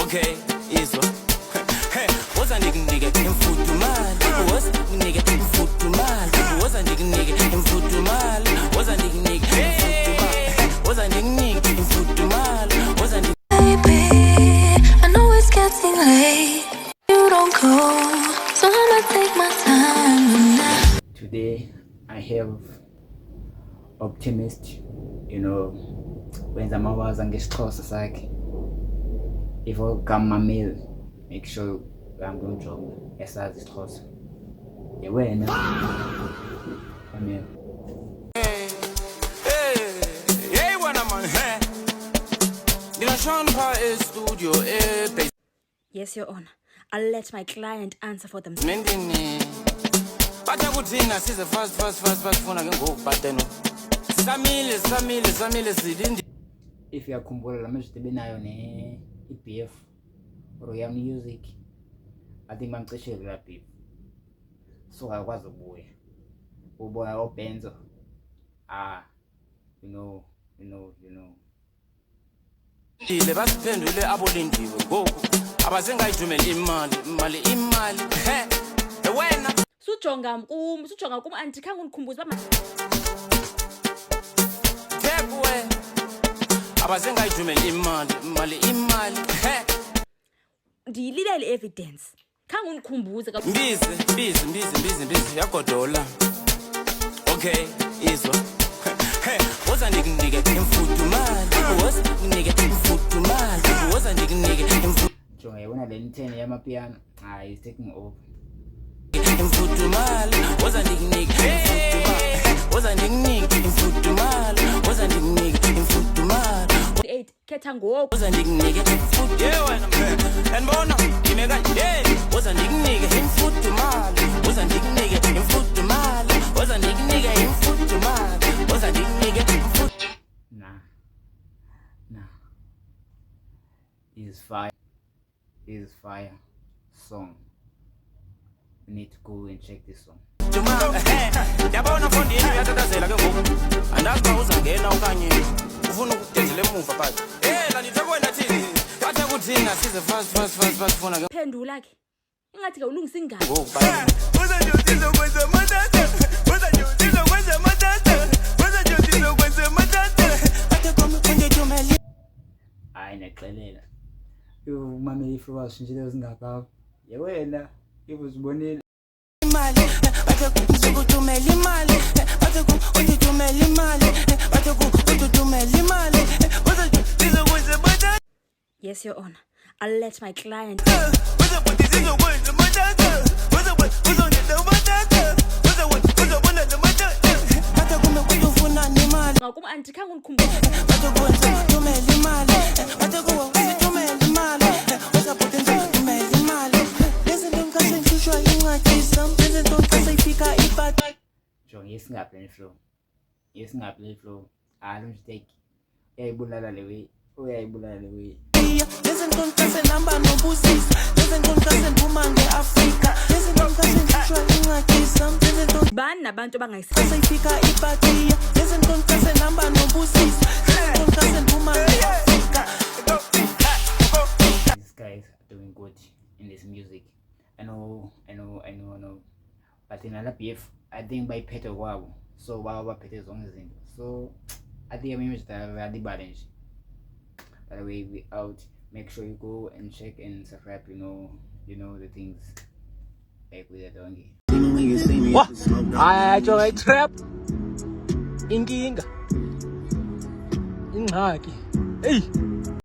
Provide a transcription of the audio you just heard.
Okay, izwa. Was a nigga in food to mal. Was a nigga in food to mal. Was a nigga in food to mal. Was a nigga in food to mal. Was a nigga in food to mal. Was a Baby, I know it's getting late. You don't go, so I'ma take my time now. Today I have optimist, when the mawaza ngesixhosa sakhe. If I come my mail, make sure I'm going to drop esazi isixhosa. Yewena. Amen. Hey, wena man. Ngilashona pha e-studio e-base. Yes, Your Honor. I'll let my client answer for themselves. Mendini. Bathe kuthina size fast funa ke ngoku bateno. Samile sidindi. If uyakhumbula lamajita benayo ne-BF or Yam Music, I think bamcishile la beef. So akwazi ukubuya. Uboya obenzo. You know. Ile basiphendule abolindiwe ngoku. Abasengayijumela imali. Wena. Sujonga kum andikhange unikhumbuze uba Thekuwe. Abasengayijumela imali. ndiyililele evidence. Khange unikhumbuze Mbizi yagodola. Okay, izwa. Was a nigga in food to mal. Was a nigga in food to mal. Was a nigga in food. Jonga yabona le nthene yamapiano. It's taking over. In food to mal. Was a nigga in food to mal. Was a nigga in food to mal. Was a nigga in food to mal. 8 khetha ngoku. Was a nigga in food. Yeah, wena man. And bona, imeka yeah. Was a nigga in food to mal. Was a nigga in food to mal. Was a nigga in food to mal. Was a nigga in food. Nah. This is fire song. You need to go and check this song. Yabona fondi yenu yatatazela ke ngoku. Andazi ba uzangena okanye ufuna ukudedela emuva phansi. La nithakwena thini? Bathe kuthina size fast funa ke Phendula ke. Ingathi ke ulungisa ingane. ngoku ba. Hayi nexelela. Umameli iflow ashintshile ezingapha. Yewena ibuzibonile. Imali bathe kuthumela imali bathe kuthumela imali bathe kuthumela imali uzokwenza batata. Yes, Your Honor. I'll let my client kum andikhange unikhumbuze. Jonga yesingaphi le flow. Lo mistake. Uyayibulala le way. Bani nabantu abangayisifika. These guys are doing good in this music. I know. But in another BF, I think by Peter Wow. So wow Peter's on the thing. So I think I'm image that I the balance. By the way, we out. Make sure you go and check and subscribe, the things like with the donkey. What? I joy trap. Inkinga. Ingxaki. Hey.